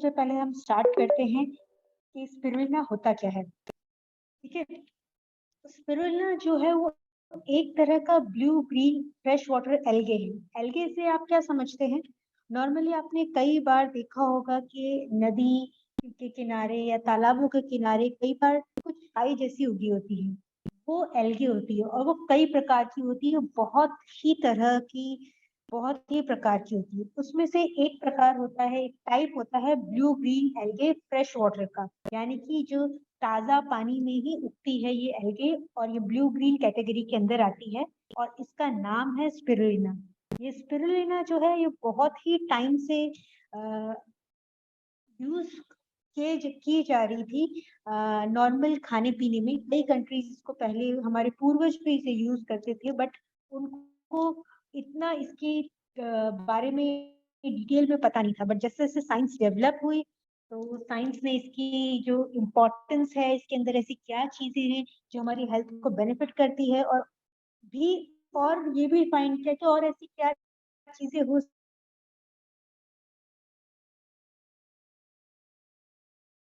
सबसे पहले हम स्टार्ट करते हैं कि स्पिरुलिना होता क्या है, ठीक है? तो स्पिरुलिना जो है वो एक तरह का blue green fresh water algae है। एल्गे से आप क्या समझते हैं? नॉर्मली आपने कई बार देखा होगा कि नदी के किनारे या तालाबों के किनारे कई बार कुछ खाई जैसी उगी होती है, वो एल्गे होती है और वो कई प्रकार की होती है, बहुत ही तरह की, बहुत ही प्रकार की होती है। उसमें से एक प्रकार होता है, एक टाइप होता है blue green algae fresh water का, यानी कि जो ताजा पानी में ही उगती है ये एल्गे और ये ब्लू ग्रीन कैटेगरी के अंदर आती है और इसका नाम है स्पिरुलिना। ये स्पिरुलिना जो है ये बहुत ही टाइम से यूज की जा रही थी नॉर्मल खाने पीने में। कई कंट्रीज इसको पहले हमारे पूर्वज भी इसे यूज करते थे, बट उनको इतना इसके बारे में डिटेल में पता नहीं था। बट जैसे जैसे साइंस डेवलप हुई तो साइंस ने इसकी जो इम्पोर्टेंस है, इसके अंदर ऐसी क्या चीजें हैं जो हमारी हेल्थ को बेनिफिट करती है, भी और ये भी फाइंड किया कि और ऐसी क्या चीजें हो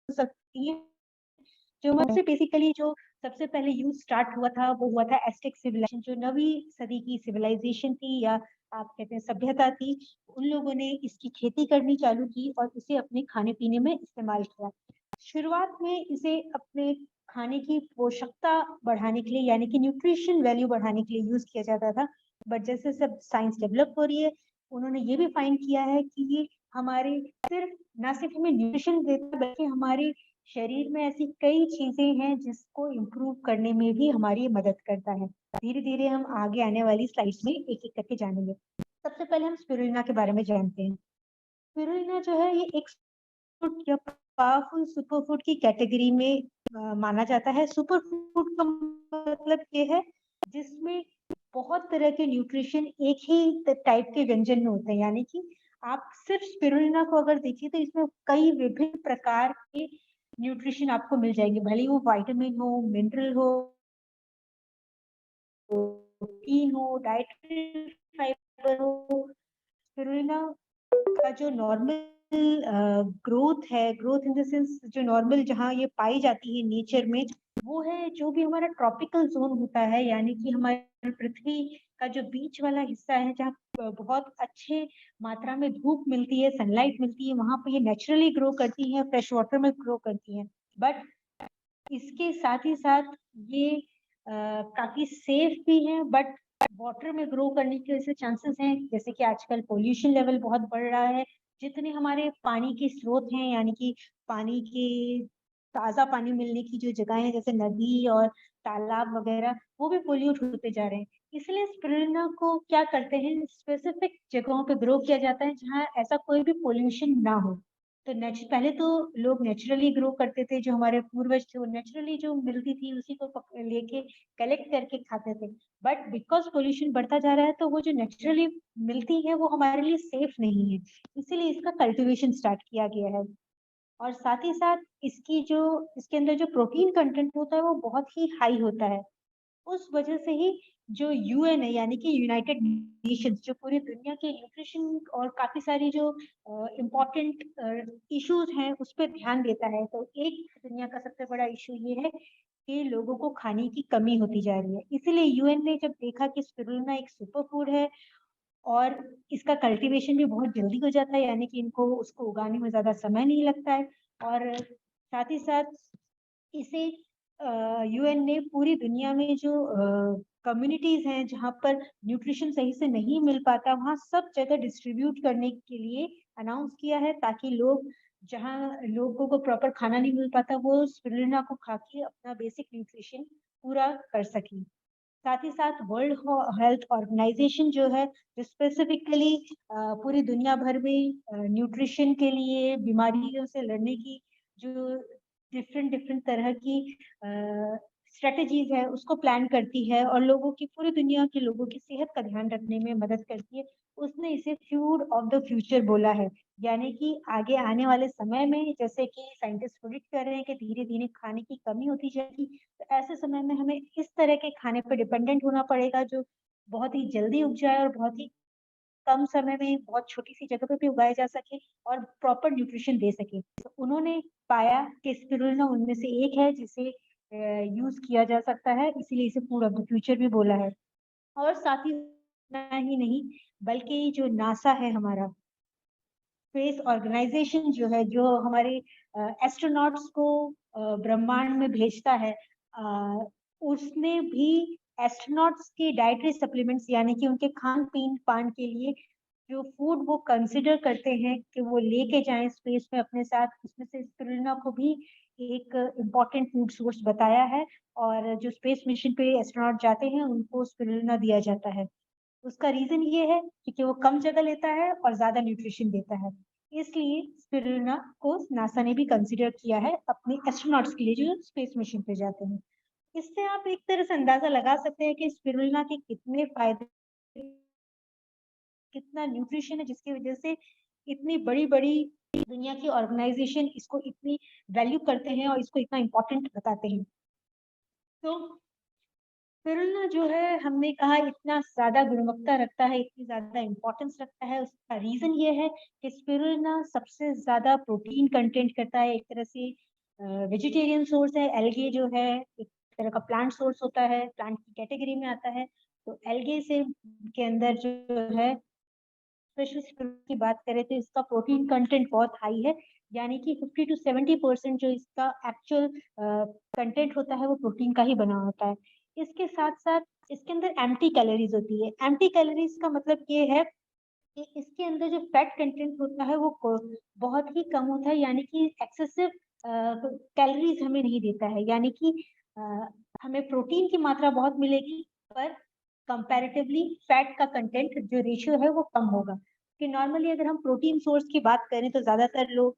सकती है जो सबसे बेसिकली जो सबसे पहले यूज स्टार्ट हुआ था वो हुआ था एस्टेक सिविलाइजेशन, जो 9वीं सदी की सिविलाइजेशन थी या आप कहते हैं सभ्यता थी। उन लोगों ने इसकी खेती करनी चालू की और इसे अपने खाने पीने में इस्तेमाल किया। शुरुआत में इसे अपने खाने की पोषकता बढ़ाने के लिए यानी कि न्यूट्रिशन वैल्यू बढ़ाने के लिए यूज किया जाता था। बट जैसे सब साइंस डेवलप हो रही है, उन्होंने ये भी फाइंड किया है कि ये हमारे सिर्फ ना सिर्फ हमें न्यूट्रिशन देता है बल्कि हमारे शरीर में ऐसी कई चीजें हैं जिसको इम्प्रूव करने में भी हमारी मदद करता है। धीरे धीरे हम आगे आने वाली स्लाइड्स में एक एक करके जानेंगे। सबसे पहले हम स्पिरुलिना के बारे में जानते हैं। स्पिरुलिना जो है ये एक फूड या पावरफुल सुपर फूड की कैटेगरी में माना जाता है। सुपर फूड का मतलब ये है जिसमें बहुत तरह के न्यूट्रिशन एक ही टाइप के व्यंजन में होते हैं, यानी कि आप सिर्फ स्पिरुलिना को अगर देखिए तो इसमें कई विभिन्न प्रकार के न्यूट्रिशन आपको मिल जाएंगे, भले ही वो विटामिन हो, मिनरल हो, प्रोटीन हो, डाइटरी फाइबर हो। स्पिरुलिना का जो नॉर्मल ग्रोथ है, ग्रोथ इन द सेंस जो नॉर्मल जहाँ ये पाई जाती है नेचर में, वो है जो भी हमारा ट्रॉपिकल जोन होता है, यानी कि हमारी पृथ्वी का जो बीच वाला हिस्सा है जहाँ बहुत अच्छे मात्रा में धूप मिलती है, सनलाइट मिलती है, वहां पर ये नेचुरली ग्रो करती है, फ्रेश वाटर में ग्रो करती है। बट इसके साथ ही साथ ये काफी सेफ भी है, बट वाटर में ग्रो करने के ऐसे चांसेस हैं जैसे कि आजकल पोल्यूशन लेवल बहुत बढ़ रहा है। जितने हमारे पानी के स्रोत हैं, यानी कि पानी के ताजा पानी मिलने की जो जगह है जैसे नदी और तालाब वगैरह, वो भी पोल्यूट होते जा रहे हैं। इसलिए स्पिरुलिना को क्या करते हैं, स्पेसिफिक जगहों पे ग्रो किया जाता है जहाँ ऐसा कोई भी पोल्यूशन ना हो। तो पहले तो लोग नेचुरली ग्रो करते थे, जो हमारे पूर्वज थे वो नेचुरली जो मिलती थी उसी को लेके कलेक्ट करके खाते थे। बट बिकॉज पोल्यूशन बढ़ता जा रहा है तो वो जो नेचुरली मिलती है वो हमारे लिए सेफ नहीं है, इसीलिए इसका कल्टीवेशन स्टार्ट किया गया है। और साथ ही साथ इसके अंदर जो प्रोटीन कंटेंट होता है वो बहुत ही हाई होता है। उस वजह से ही जो यूएन है, यानी कि यूनाइटेड नेशंस, जो पूरी दुनिया के न्यूट्रिशन और काफी सारी जो इम्पोर्टेंट इश्यूज हैं उस पर ध्यान देता है। तो एक दुनिया का सबसे बड़ा इशू ये है कि लोगों को खाने की कमी होती जा रही है। इसीलिए यूएन ने जब देखा कि स्पिरुलिना एक सुपर फूड है और इसका कल्टीवेशन भी बहुत जल्दी हो जाता है, यानी कि इनको उसको उगाने में ज्यादा समय नहीं लगता है, और साथ ही साथ इसे यूएन ने पूरी दुनिया में जो कम्युनिटीज हैं जहाँ पर न्यूट्रिशन सही से नहीं मिल पाता वहाँ सब जगह डिस्ट्रीब्यूट करने के लिए अनाउंस किया है, ताकि लोग जहाँ लोगों को प्रॉपर खाना नहीं मिल पाता वो स्पिरुलिना को खा के अपना बेसिक न्यूट्रिशन पूरा कर सकें। साथ ही साथ वर्ल्ड हेल्थ ऑर्गेनाइजेशन जो है, जो स्पेसिफिकली पूरी दुनिया भर में न्यूट्रिशन के लिए बीमारियों से लड़ने की जो डिफरेंट डिफरेंट तरह की स्ट्रेटजीज है उसको प्लान करती है और लोगों की, पूरी दुनिया के लोगों की सेहत का ध्यान रखने में मदद करती है। उसने इसे फूड ऑफ द फ्यूचर बोला है, यानी कि आगे आने वाले समय में जैसे कि साइंटिस्ट प्रिडिक्ट कर रहे हैं कि धीरे धीरे खाने की कमी होती जाएगी, तो ऐसे समय में हमें इस तरह के खाने पर डिपेंडेंट होना पड़ेगा जो बहुत ही जल्दी उग जाए और बहुत ही कम समय में बहुत छोटी सी जगह पे भी उगाए जा सके और प्रॉपर न्यूट्रिशन दे सके। तो उन्होंने पाया कि स्पिरुलिना उनमें से एक है जिसे यूज किया जा सकता है, इसीलिए इसे फूड ऑफ द फ्यूचर भी बोला है। और साथ ही इतना ही नहीं, बल्कि जो नासा है हमारा स्पेस ऑर्गेनाइजेशन जो है, जो हमारे एस्ट्रोनॉट्स को ब्रह्मांड में भेजता है, उसने भी एस्ट्रोनॉट्स के डाइटरी सप्लीमेंट्स यानी कि उनके खान पीन पान के लिए जो फूड वो कंसिडर करते हैं कि वो लेके जाएं स्पेस में अपने साथ, उसमें से स्पिरुलिना को भी एक इम्पॉर्टेंट फूड सोर्स बताया है। और जो स्पेस मिशन पे एस्ट्रोनॉट जाते हैं उनको स्पिरुलिना दिया जाता है। उसका रीजन ये है क्योंकि वो कम जगह लेता है और ज्यादा न्यूट्रिशन देता है, इसलिए स्पिरुलिना को नासा ने भी कंसिडर किया है अपने एस्ट्रोनॉट्स के लिए जो स्पेस मिशन पे जाते हैं। इससे आप एक तरह से अंदाजा लगा सकते हैं कि स्पिरुलिना के कितने फायदे, कितना न्यूट्रिशन है, जिसकी वजह से इतनी बड़ी बड़ी दुनिया की ऑर्गेनाइजेशन इसको इतनी वैल्यू करते हैं और इसको इतना इम्पोर्टेंट बताते हैं। तो स्पिरुलिना जो है, हमने कहा इतना ज्यादा गुणवत्ता रखता है, इतनी ज्यादा इम्पोर्टेंस रखता है, उसका रीजन ये है कि स्पिरुलिना सबसे ज्यादा प्रोटीन कंटेंट करता है। एक तरह से वेजिटेरियन सोर्स है। एल्गे जो है एक तरह का प्लांट सोर्स होता है, प्लांट की कैटेगरी में आता है। तो एल्गे से के अंदर जो है, स्पेशल की बात करें तो इसका प्रोटीन कंटेंट बहुत हाई है, यानी कि 50 to 70% जो इसका एक्चुअल कंटेंट होता है वो प्रोटीन का ही बना होता है। इसके साथ साथ इसके अंदर एम्प्टी कैलोरीज होती है। एम्प्टी कैलोरीज का मतलब ये है कि इसके अंदर जो फैट कंटेंट होता है वो बहुत ही कम होता है, यानी कि एक्सेसिव कैलोरीज हमें नहीं देता है, यानी कि हमें प्रोटीन की मात्रा बहुत मिलेगी पर कंपैरेटिवली फैट का कंटेंट जो रेशियो है वो कम होगा। कि नॉर्मली अगर हम प्रोटीन सोर्स की बात करें तो ज्यादातर लोग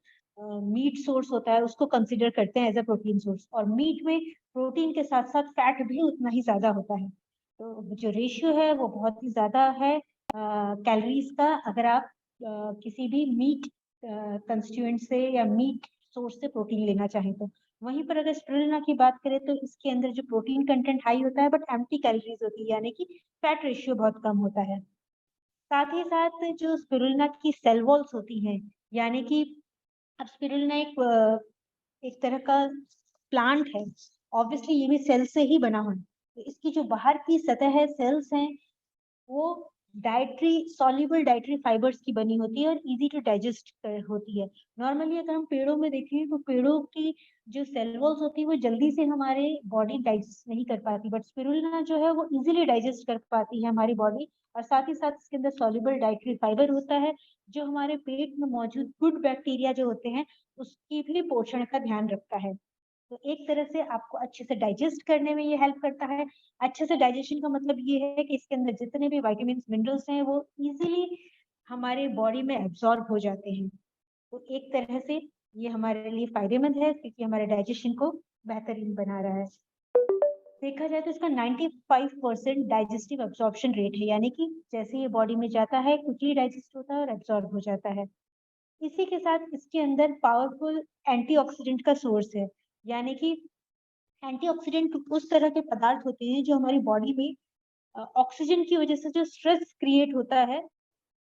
मीट सोर्स होता है उसको कंसिडर करते हैं एज अ प्रोटीन सोर्स, और मीट में प्रोटीन के साथ साथ फैट भी उतना ही ज्यादा होता है। तो जो रेशियो है वो बहुत ही ज्यादा है कैलोरीज का, अगर आप किसी भी मीट कंस्टिट्यूएंट से या मीट सोर्स से प्रोटीन लेना चाहें तो। वहीं पर अगर स्पिरुलिना की बात करें तो इसके अंदर जो प्रोटीन कंटेंट हाई होता है बट एम्प्टी कैलोरीज होती है, यानी कि फैट रेशियो बहुत कम होता है। साथ ही साथ जो स्पिरुलिना की सेल वॉल्स होती हैं, यानी कि अब स्पिरुलिना एक तरह का प्लांट है, ऑब्वियसली ये भी सेल से ही बना हुआ है। तो इसकी जो बाहर की सतह है, सेल्स हैं, वो डाइटरी सॉल्युबल डाइटरी फाइबर्स की बनी होती है और इजी टू डाइजेस्ट होती है। नॉर्मली अगर हम पेड़ों में देखें तो पेड़ों की जो सेल वॉल्स होती है वो जल्दी से हमारे बॉडी डाइजेस्ट नहीं कर पाती, बट स्पिरुलिना जो है वो इजीली डाइजेस्ट कर पाती है हमारी बॉडी। और साथ ही साथ इसके अंदर सॉल्युबल डाइटरी फाइबर होता है जो हमारे पेट में मौजूद गुड बैक्टीरिया जो होते हैं उसकी भी पोषण का ध्यान रखता है। तो एक तरह से आपको अच्छे से डाइजेस्ट करने में ये हेल्प करता है। अच्छे से डाइजेशन का मतलब ये है कि इसके अंदर जितने भी विटामिन मिनरल्स हैं वो इजीली हमारे बॉडी में एब्जॉर्ब हो जाते हैं। तो एक तरह से ये हमारे लिए फायदेमंद है क्योंकि हमारे डाइजेशन को बेहतरीन बना रहा है। देखा जाए तो इसका 95% डाइजेस्टिव एब्जॉर्प्शन रेट है, यानी कि जैसे ये बॉडी में जाता है क्विकली डाइजेस्ट होता है और एब्जॉर्ब हो जाता है। इसी के साथ इसके अंदर पावरफुल एंटीऑक्सीडेंट का सोर्स है, यानी कि एंटीऑक्सीडेंट उस तरह के पदार्थ होते हैं जो हमारी बॉडी में ऑक्सीजन की वजह से जो स्ट्रेस क्रिएट होता है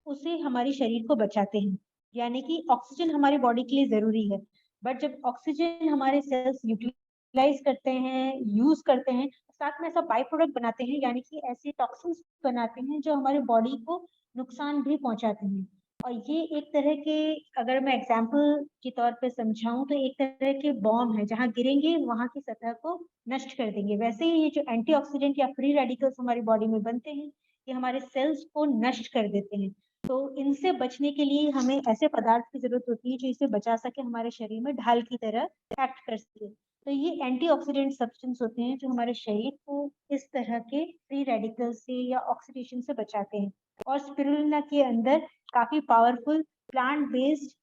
उसे हमारे शरीर को बचाते हैं। यानी कि ऑक्सीजन हमारी बॉडी के लिए जरूरी है, बट जब ऑक्सीजन हमारे सेल्स यूटिलाइज करते हैं, यूज करते हैं, साथ में ऐसा बाई प्रोडक्ट बनाते हैं, यानी कि ऐसे टॉक्सिन्स बनाते हैं जो हमारे बॉडी को नुकसान भी पहुंचाते हैं। और ये एक तरह के, अगर मैं एग्जाम्पल के तौर पे समझाऊं तो एक तरह के बॉम्ब है, जहां गिरेंगे वहां की सतह को नष्ट कर देंगे। वैसे ही ये जो एंटीऑक्सीडेंट या फ्री रेडिकल्स हमारी बॉडी में बनते हैं ये हमारे सेल्स को नष्ट कर देते हैं। तो इनसे बचने के लिए हमें ऐसे पदार्थ की जरूरत होती है जो इसे बचा सके, हमारे शरीर में ढाल की तरह एक्ट कर सके। तो ये एंटीऑक्सीडेंट सब्सटेंस होते हैं जो हमारे शरीर को इस तरह के फ्री रेडिकल से या ऑक्सीडेशन से बचाते हैं। और स्पिरुलिना के अंदर काफी पावरफुल प्लांट बेस्ड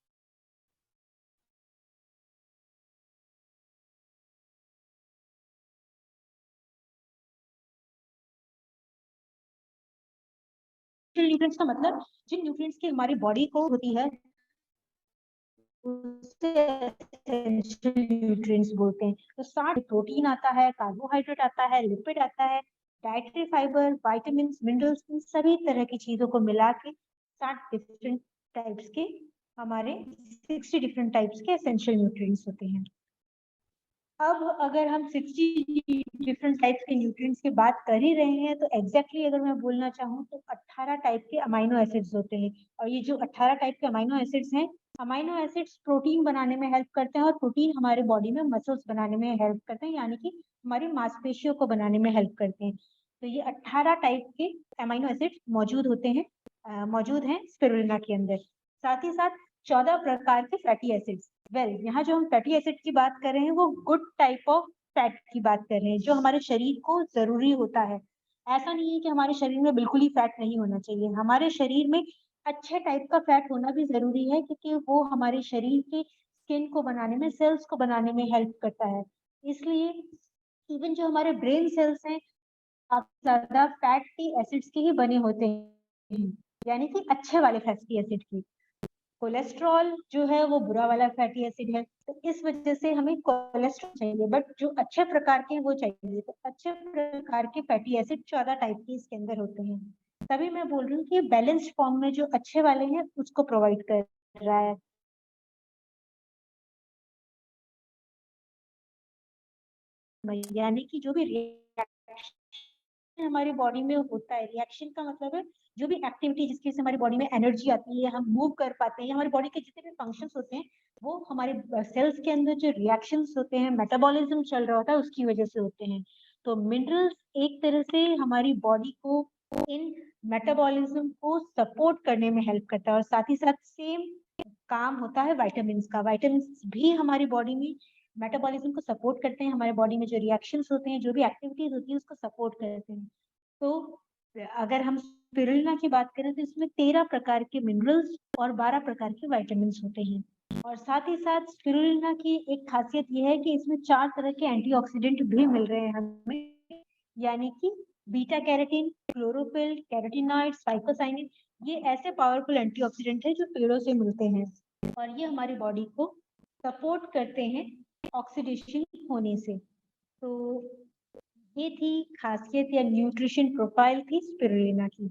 न्यूट्रिएंट्स का मतलब जिन न्यूट्रिएंट्स की हमारी बॉडी को होती है उसे एसेंशियल न्यूट्रिएंट्स बोलते हैं। तो साथ प्रोटीन आता है, कार्बोहाइड्रेट आता है, लिपिड आता है, डाइटरी फाइबर, विटामिन मिनरल्स, इन सभी तरह की चीजों को मिला के 60 डिफरेंट टाइप्स के हमारे 60 डिफरेंट टाइप्स के एसेंशियल न्यूट्रिएंट्स होते हैं। अब अगर हम 60 डिफरेंट टाइप्स के न्यूट्रिएंट्स की बात कर ही रहे हैं, तो एग्जैक्टली अगर मैं बोलना चाहूँ तो 18 टाइप के अमाइनो एसिड्स होते हैं। और ये जो 18 टाइप के अमाइनो एसिड्स हैं, अमाइनो एसिड्स प्रोटीन बनाने में हेल्प करते हैं, और प्रोटीन हमारे बॉडी में मसल्स बनाने में हेल्प करते हैं, यानी कि हमारी मांसपेशियों को बनाने में हेल्प करते हैं। तो ये 18 टाइप के अमाइनो एसिड्स मौजूद हैं स्पिरुलिना के अंदर। साथ ही साथ 14 प्रकार के फैटी एसिड्स। यहाँ जो हम फैटी एसिड की बात कर रहे हैं, वो गुड टाइप ऑफ फैट की बात कर रहे हैं, जो हमारे शरीर को जरूरी होता है। ऐसा नहीं है कि हमारे शरीर में बिल्कुल ही फैट नहीं होना चाहिए। हमारे शरीर में अच्छे टाइप का फैट होना भी जरूरी है, क्योंकि वो हमारे शरीर के स्किन को बनाने में, सेल्स को बनाने में हेल्प करता है। इसलिए इवन जो हमारे ब्रेन सेल्स हैं, काफी ज्यादा फैटी एसिड्स के ही बने होते हैं, यानी कि अच्छे वाले फैटी एसिड की। कोलेस्ट्रॉल जो है वो बुरा वाला फैटी एसिड है, तो इस वजह से हमें कोलेस्ट्रॉल चाहिए, बट जो अच्छे प्रकार के हैं वो चाहिए। तो अच्छे प्रकार के फैटी एसिड 14 टाइप के इसके अंदर होते हैं। तभी मैं बोल रही हूँ कि बैलेंस्ड फॉर्म में जो अच्छे वाले हैं उसको प्रोवाइड कर रहा है। यानी कि जो भी रिएक्शन हमारी बॉडी में होता है, रिएक्शन का मतलब है जो भी एक्टिविटी जिसकी वजह से हमारी बॉडी में एनर्जी आती है, हम मूव कर पाते हैं, हमारी बॉडी के जितने भी फंक्शंस होते हैं, वो हमारे सेल्स के अंदर जो रिएक्शंस होते हैं, मेटाबॉलिज्म चल रहा होता है, उसकी वजह से होते हैं। तो मिनरल्स एक तरह से हमारी बॉडी को इन मेटाबॉलिज्म को सपोर्ट करने में हेल्प करता है। और साथ ही साथ सेम काम होता है विटामिन का। विटामिन भी हमारी बॉडी में मेटाबॉलिज्म को सपोर्ट करते हैं, हमारे बॉडी में जो रिएक्शंस होते हैं, जो भी एक्टिविटीज होती है, उसको सपोर्ट करते हैं। तो अगर हम स्पिरुलिना की बात करें तो इसमें 13 प्रकार के मिनरल्स और 12 प्रकार के विटामिन होते हैं। और साथ ही साथ स्पिरुलिना की एक खासियत यह है कि इसमें 4 तरह के एंटीऑक्सीडेंट भी मिल रहे हैं हमें, यानी कि beta carotene, chlorophyll, carotenoids, phycocyanin. ये ऐसे पावरफुल एंटीऑक्सीडेंट है जो पेड़ों से मिलते हैं, और ये हमारी बॉडी को सपोर्ट करते हैं ऑक्सीडेशन होने से। तो ये थी खासियत या न्यूट्रिशन प्रोफाइल थी स्पिरुलिना की।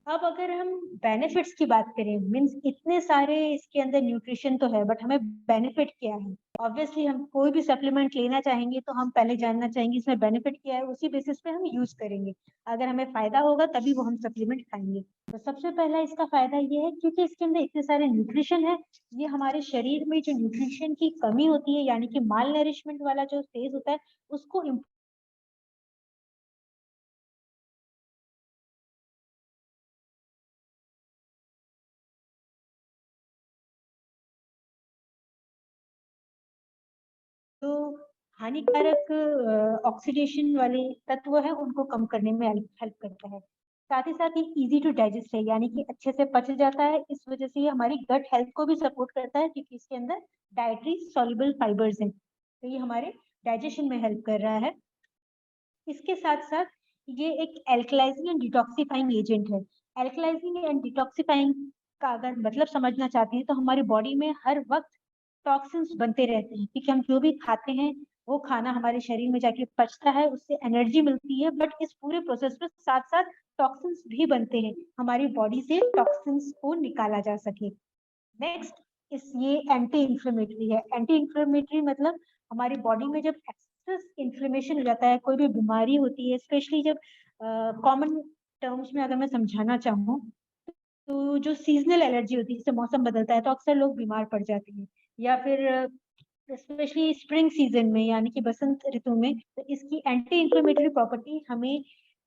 अब अगर हम बेनिफिट्स की बात करें, मीन्स इतने सारे इसके अंदर न्यूट्रिशन तो है, बट हमें बेनिफिट क्या है? ऑब्वियसली हम कोई भी सप्लीमेंट लेना चाहेंगे तो हम पहले जानना चाहेंगे इसमें बेनिफिट क्या है, उसी बेसिस पे हम यूज करेंगे। अगर हमें फायदा होगा तभी वो हम सप्लीमेंट खाएंगे। तो सबसे पहला इसका फायदा ये है क्योंकि इसके अंदर इतने सारे न्यूट्रिशन है, ये हमारे शरीर में जो न्यूट्रिशन की कमी होती है, यानी कि माल नरिशमेंट वाला जो फेज होता है, उसको तो हानिकारक ऑक्सीडेशन वाले तत्व है उनको कम करने में हेल्प करता है। साथ ही साथ ये इजी टू डाइजेस्ट है, यानी कि अच्छे से पच जाता है। इस वजह से ये हमारी गट हेल्थ को भी सपोर्ट करता है, क्योंकि इसके अंदर डाइटरी सॉल्युबल फाइबर्स हैं, तो ये हमारे डाइजेशन में हेल्प कर रहा है। इसके साथ साथ ये एक एल्कलाइजिंग एंड डिटॉक्सिफाइंग एजेंट है। एल्कलाइजिंग एंड डिटॉक्सिफाइंग का अगर मतलब समझना चाहते हैं तो हमारी बॉडी में हर वक्त टॉक्सिन्स बनते रहते हैं, क्योंकि हम जो भी खाते हैं वो खाना हमारे शरीर में जाके पचता है, उससे एनर्जी मिलती है, बट इस पूरे प्रोसेस में साथ साथ टॉक्सिन्स भी बनते हैं, हमारी बॉडी से टॉक्सिन्स को निकाला जा सके। नेक्स्ट इस ये एंटी इंफ्लेमेटरी है। एंटी इंफ्लेमेटरी मतलब हमारी बॉडी में जब एक्सेस इंफ्लेमेशन हो जाता है, कोई भी बीमारी होती है, स्पेशली जब कॉमन टर्म्स में अगर मैं समझाना चाहूँ तो जो सीजनल एलर्जी होती है, जैसे मौसम बदलता है तो अक्सर लोग बीमार पड़ जाते हैं, या फिर स्पेशली स्प्रिंग सीजन में यानी कि बसंत ऋतु में, तो इसकी एंटी इंफ्लेमेटरी प्रॉपर्टी हमें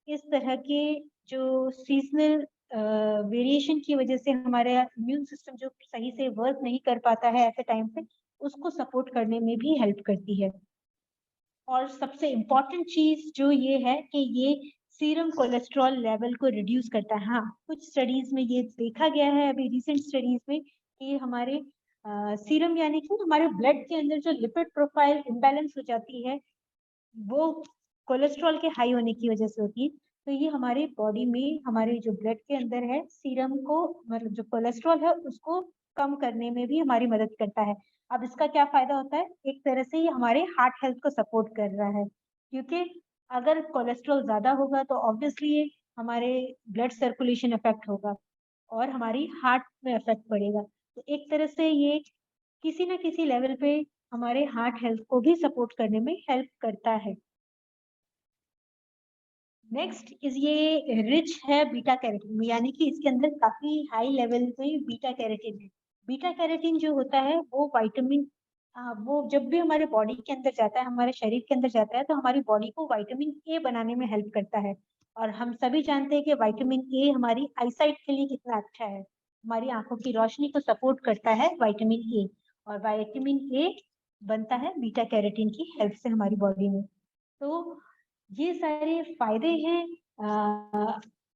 इस तरह के जो सीजनल वेरिएशन की वजह से हमारे इम्यून सिस्टम जो सही से वर्क नहीं कर पाता है ऐसे टाइम पे, उसको सपोर्ट करने में भी हेल्प करती है। और सबसे इम्पोर्टेंट चीज जो ये है कि ये सीरम कोलेस्ट्रॉल लेवल को रिड्यूस करता है। हाँ, कुछ स्टडीज में ये देखा गया है अभी रिसेंट स्टडीज में कि हमारे सीरम यानी कि हमारे ब्लड के अंदर जो लिपिड प्रोफाइल इम्बैलेंस हो जाती है, वो कोलेस्ट्रॉल के हाई होने की वजह से होती है। तो ये हमारे बॉडी में, हमारे जो ब्लड के अंदर है, सीरम को मतलब जो कोलेस्ट्रॉल है उसको कम करने में भी हमारी मदद करता है। अब इसका क्या फायदा होता है? एक तरह से ये हमारे हार्ट हेल्थ को सपोर्ट कर रहा है, क्योंकि अगर कोलेस्ट्रॉल ज्यादा होगा तो ऑब्वियसली हमारे ब्लड सर्कुलेशन इफेक्ट होगा, और हमारी हार्ट में इफेक्ट पड़ेगा। तो एक तरह से ये किसी ना किसी लेवल पे हमारे हार्ट हेल्थ को भी सपोर्ट करने में हेल्प करता है। नेक्स्ट इज ये रिच है बीटा कैरोटीन में, यानी कि इसके अंदर काफी हाई लेवल पे बीटा कैरोटीन है। बीटा कैरोटीन जो होता है वो विटामिन, वो जब भी हमारे बॉडी के अंदर जाता है, हमारे शरीर के अंदर जाता है, तो हमारी बॉडी को विटामिन ए बनाने में हेल्प करता है। और हम सभी जानते हैं कि विटामिन ए हमारी आईसाइट के लिए कितना अच्छा है, हमारी आंखों की रोशनी को सपोर्ट करता है विटामिन ए। और विटामिन ए बनता है बीटा कैरोटीन की हेल्प से हमारी बॉडी में। तो ये सारे फायदे हैं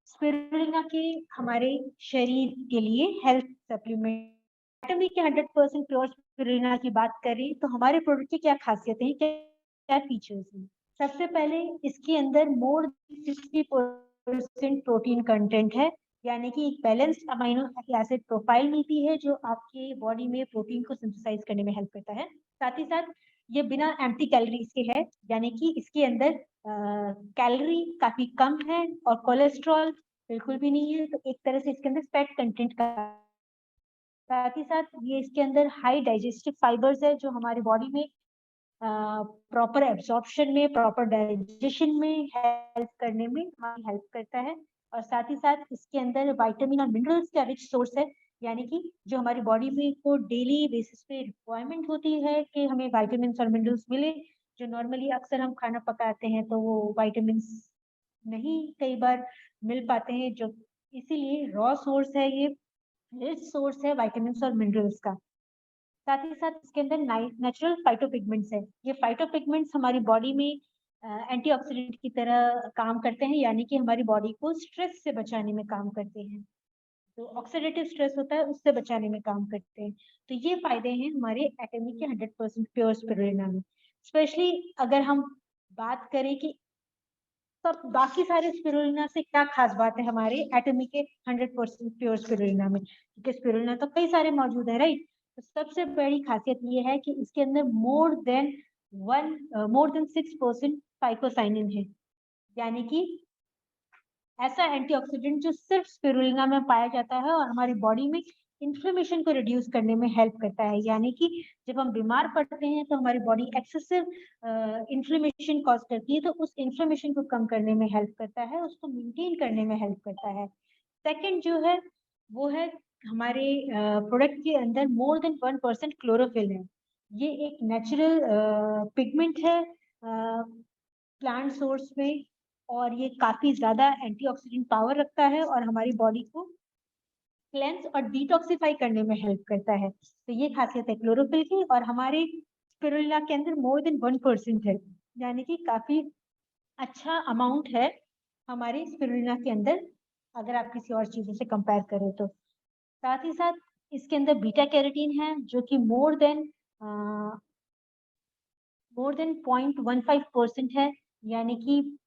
स्पिरुलिना के हमारे शरीर के लिए हेल्थ सप्लीमेंट। एटमी के 100% प्योर स्पिरुलिना की बात करें तो हमारे प्रोडक्ट की क्या खासियतें हैं, क्या फीचर्स हैं। सबसे पहले इसके अंदर मोर 60% प्रोटीन कंटेंट है, यानी कि एक बैलेंस्ड अमीनो एसिड प्रोफाइल मिलती है जो आपके बॉडी में प्रोटीन को सिंथेसाइज करने में हेल्प करता है। साथ ही साथ ये बिना एम्प्टी कैलोरीज के है, यानी कि इसके अंदर कैलोरी काफी कम है और कोलेस्ट्रॉल बिल्कुल भी नहीं है। तो एक तरह से इसके अंदर फैट कंटेंट का, साथ ही साथ ये इसके अंदर हाई डाइजेस्टिव फाइबर्स है जो हमारी बॉडी में प्रॉपर एब्जॉर्प्शन में, प्रॉपर डाइजेशन में हेल्प करने में हमारी हेल्प करता है। और साथ ही साथ इसके अंदर विटामिन और मिनरल्स का रिच सोर्स है, यानी कि जो हमारी बॉडी में को डेली बेसिस पे रिक्वायरमेंट होती है कि हमें विटामिन और मिनरल्स मिले, जो नॉर्मली अक्सर हम खाना पकाते हैं तो वो विटामिन नहीं कई बार मिल पाते हैं, जो इसीलिए रॉ सोर्स है, ये रिच सोर्स है विटामिन और मिनरल्स का। साथ ही साथ इसके अंदर नेचुरल फाइटोपिगमेंट्स है। ये फाइटोपिगमेंट्स हमारी बॉडी में एंटीऑक्सीडेंट की तरह काम करते हैं, यानी कि हमारी बॉडी को स्ट्रेस से बचाने में काम करते हैं। तो ऑक्सीडेटिव स्ट्रेस होता है उससे बचाने में काम करते हैं। तो ये फायदे हैं हमारे एटमी के 100% प्योर स्पिरुलिना में। स्पेशली अगर हम बात करें कि सब बाकी सारे स्पिरुलिना से क्या खास बात है हमारे एटमी के 100% प्योर स्पिरुलिना में, क्योंकि स्पिरुलिना तो कई सारे मौजूद है, राइट। तो सबसे बड़ी खासियत ये है कि इसके अंदर मोर देन 6% फाइकोसाइनिन है, यानी कि ऐसा एंटीऑक्सीडेंट जो सिर्फ स्पिरुलिना में पाया जाता है और हमारी बॉडी में इन्फ्लेमेशन को रिड्यूस करने में हेल्प करता है। यानी कि जब हम बीमार पड़ते हैं तो हमारी बॉडी एक्सेसिव इन्फ्लेमेशन कॉज करती है, तो उस इन्फ्लेमेशन को कम करने में हेल्प करता है, उसको मेंटेन करने में हेल्प करता है। सेकंड जो है वो है हमारे प्रोडक्ट के अंदर मोर देन 1% क्लोरोफिल है। ये एक नेचुरल पिगमेंट है प्लांट सोर्स में, और ये काफी ज्यादा एंटीऑक्सीडेंट पावर रखता है और हमारी बॉडी को क्लेंस और डिटॉक्सिफाई करने में हेल्प करता है। तो ये खासियत है क्लोरोफिल की। और हमारे स्पिरुलिना के अंदर मोर देन 1% है, यानी कि काफी अच्छा अमाउंट है हमारे स्पिरुलिना के अंदर अगर आप किसी और चीजों से कंपेयर करें तो। साथ ही साथ इसके अंदर बीटा कैरोटीन है जो कि मोर देन 0.15% है, यानी कि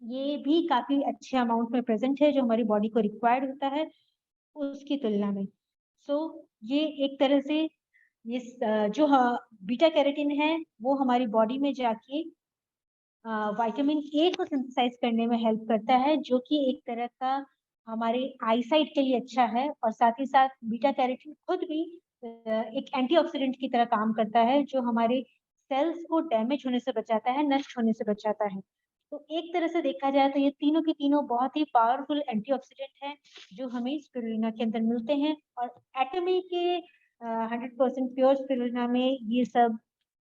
ये भी काफी अच्छे अमाउंट में प्रेजेंट है जो हमारी बॉडी को रिक्वायर्ड होता है उसकी तुलना में। सो ये एक तरह से ये जो बीटा कैरोटीन है वो हमारी बॉडी में जाके विटामिन ए को सिंथेसाइज करने में हेल्प करता है, जो कि एक तरह का हमारे आईसाइट के लिए अच्छा है। और साथ ही साथ बीटा कैरोटीन खुद भी एक एंटीऑक्सीडेंट की तरह काम करता है जो हमारे सेल्स को डैमेज होने से बचाता है, नष्ट होने से बचाता है। तो एक तरह से देखा जाए तो ये तीनों की तीनों बहुत ही पावरफुल एंटीऑक्सीडेंट हैं जो हमें स्पिरुलिना के अंदर मिलते हैं। और एटमी के 100% प्योर स्पिरुलिना में ये सब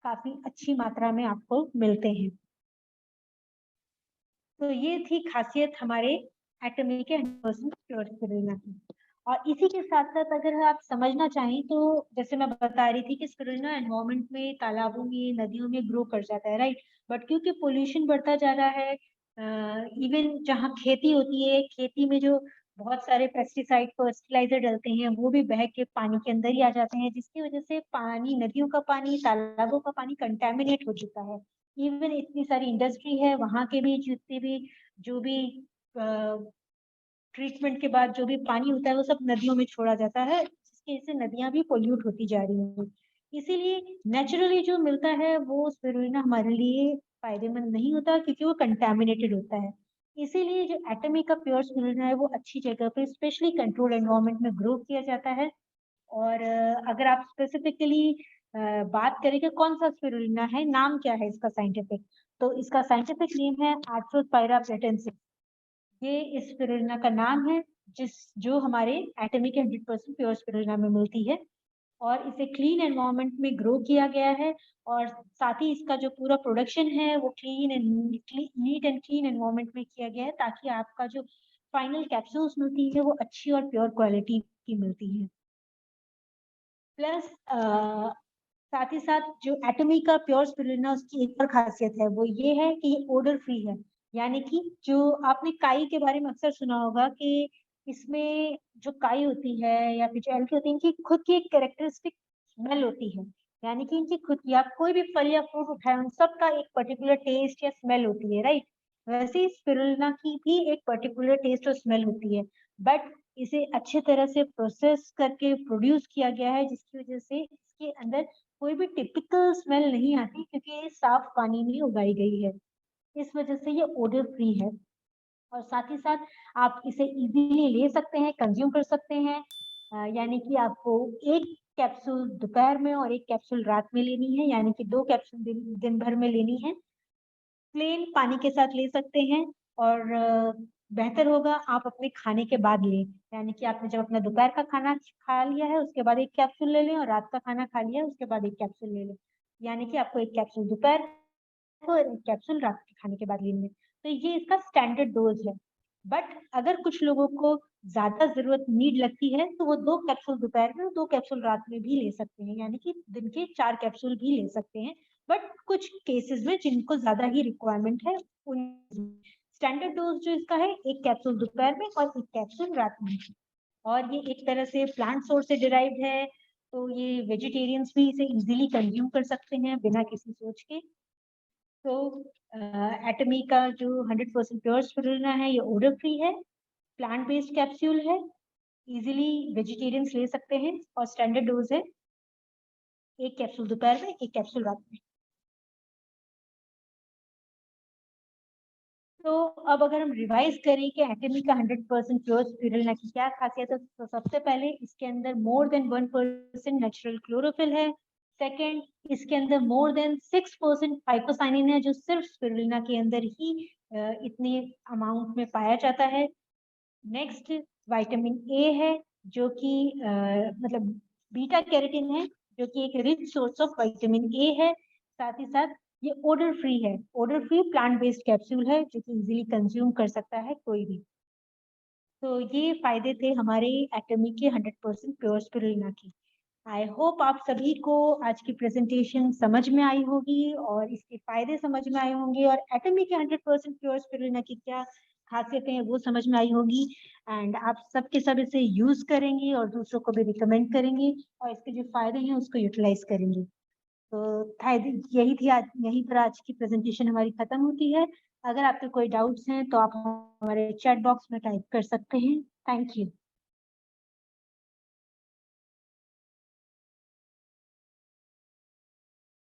काफी अच्छी मात्रा में आपको मिलते हैं। तो ये थी खासियत हमारे एटमी के 100% प्योर स्पिरुलिना की। और इसी के साथ साथ अगर आप समझना चाहें तो जैसे मैं बता रही थी कि स्पिरुलिना एनवायरमेंट में, तालाबों में, नदियों में ग्रो कर जाता है, राइट। बट क्योंकि पोल्यूशन बढ़ता जा रहा है, इवन जहाँ खेती होती है, खेती में जो बहुत सारे पेस्टिसाइड, फर्टिलाइजर डलते हैं वो भी बह के पानी के अंदर ही आ जाते हैं, जिसकी वजह से पानी, नदियों का पानी, तालाबों का पानी कंटेमिनेट हो चुका है। इवन इतनी सारी इंडस्ट्री है, वहां के भी जितने भी जो भी ट्रीटमेंट के बाद जो भी पानी होता है वो सब नदियों में छोड़ा जाता है, जिसकी वजह से नदियां भी पोल्यूट होती जा रही हैं। इसीलिए नेचुरली जो मिलता है वो स्पिरुलिना हमारे लिए फायदेमंद नहीं होता, क्योंकि वो कंटेमिनेटेड होता है। इसीलिए जो एटमी का प्योर स्पिरुलिना है वो अच्छी जगह पे स्पेशली कंट्रोल एनवायरनमेंट में ग्रो किया जाता है। और अगर आप स्पेसिफिकली बात करें कि कौन सा स्पिरुलिना है, नाम क्या है इसका साइंटिफिक, तो इसका साइंटिफिक नेम है आर्थ्रोस्पाइरा प्लेटेंसिस। ये इस स्पिरुलिना का नाम है जो हमारे एटमी के 100% प्योर स्पिरुलिना में मिलती है। और इसे क्लीन एनवायरनमेंट में ग्रो किया गया है और साथ ही इसका जो पूरा प्रोडक्शन है वो नीट एंड क्लीन एनवायरनमेंट में किया गया है, ताकि आपका जो फाइनल कैप्सूल्स मिलती है वो अच्छी और प्योर क्वालिटी की मिलती है। प्लस साथ ही साथ जो एटमी का प्योर स्पिरुलिना उसकी एक और खासियत है, वो ये है कि ये ओडर फ्री है। यानी कि जो आपने काई के बारे में अक्सर सुना होगा कि इसमें जो काई होती है या फिर जो एल्गी होती है, इनकी खुद की एक कैरेक्टरिस्टिक स्मेल होती है। यानी कि इनकी खुद की, आप कोई भी फल या फ्रूट उठाए, उन सबका एक पर्टिकुलर टेस्ट या स्मेल होती है, राइट? वैसे ही स्पिरुलिना की भी एक पर्टिकुलर टेस्ट और स्मेल होती है, बट इसे अच्छे तरह से प्रोसेस करके प्रोड्यूस किया गया है, जिसकी वजह से इसके अंदर कोई भी टिपिकल स्मेल नहीं आती, क्योंकि ये साफ पानी में उगाई गई है। इस वजह से ये ओडर फ्री है। और साथ ही साथ आप इसे इजीली ले सकते हैं, कंज्यूम कर सकते हैं। यानी कि आपको एक कैप्सूल दोपहर में और एक कैप्सूल रात में लेनी है, यानी कि 2 कैप्सूल दिन भर में लेनी है। प्लेन पानी के साथ ले सकते हैं और बेहतर होगा आप अपने खाने के बाद लें। यानी कि आपने जब अपना दोपहर का खाना खा लिया है उसके बाद 1 कैप्सूल ले लें, और रात का खाना खा लिया है उसके बाद 1 कैप्सूल ले लें। यानी कि आपको 1 कैप्सूल दोपहर को और 1 कैप्सूल रात के खाने के बाद लेनी है। तो ये इसका स्टैंडर्ड डोज़ है। बट अगर कुछ लोगों को ज़्यादा ज़रूरत नीड लगती है, तो वो 2 कैप्सूल दोपहर में और 2 कैप्सूल रात में भी ले सकते हैं, यानी कि दिन के 4 कैप्सूल भी ले सकते हैं। बट कुछ केसेस में जिनको ज़्यादा ही रिक्वायरमेंट है, उन स्टैंडर्ड डोज़ जो इसका है, 1 कैप्सूल दोपहर में और 1 कैप्सूल रात में। और ये एक तरह से प्लांट सोर्स से डिराइव्ड है, तो ये वेजिटेरियंस भी इसे इज़िली कंज़्यूम कर सकते हैं बिना किसी सोच के। तो एटमी का जो 100% प्योर स्पिरुलिना है, ये ओडर फ्री है, प्लांट बेस्ड कैप्सूल है, इजीली वेजिटेरियंस ले सकते हैं और स्टैंडर्ड डोज है 1 कैप्सूल दोपहर में, 1 कैप्सूल रात में। तो अब अगर हम रिवाइज करें कि एटमी का 100% प्योर स्पिरुलिना की क्या खासियत है, तो सबसे पहले इसके अंदर मोर देन 1% नेचुरल क्लोरोफिल है। सेकेंड, इसके अंदर मोर देन 6% फाइटोसाइनिन है, जो सिर्फ स्पिरुलिना के अंदर ही इतने अमाउंट में पाया जाता है। नेक्स्ट, विटामिन ए है, जो कि मतलब बीटा कैरोटीन है, जो कि एक rich source of vitamin A है। साथ ही साथ ये ओडर फ्री है, odour free plant based capsule है, जो कि इजीली कंज्यूम कर सकता है कोई भी। तो ये फायदे थे हमारे एटमी के 100% प्योर स्पिरुलिना की। आई होप आप सभी को आज की प्रेजेंटेशन समझ में आई होगी और इसके फायदे समझ में आए होंगे, और एटमी के 100% प्योर स्पिरुलिना की क्या खासियतें हैं वो समझ में आई होगी। एंड आप सबके सब इसे यूज करेंगे और दूसरों को भी रिकमेंड करेंगे और इसके जो फायदे हैं उसको यूटिलाइज करेंगे। तो यही पर आज की प्रेजेंटेशन हमारी खत्म होती है। अगर आपके कोई डाउट्स हैं तो आप हमारे चैट बॉक्स में टाइप कर सकते हैं। Thank you.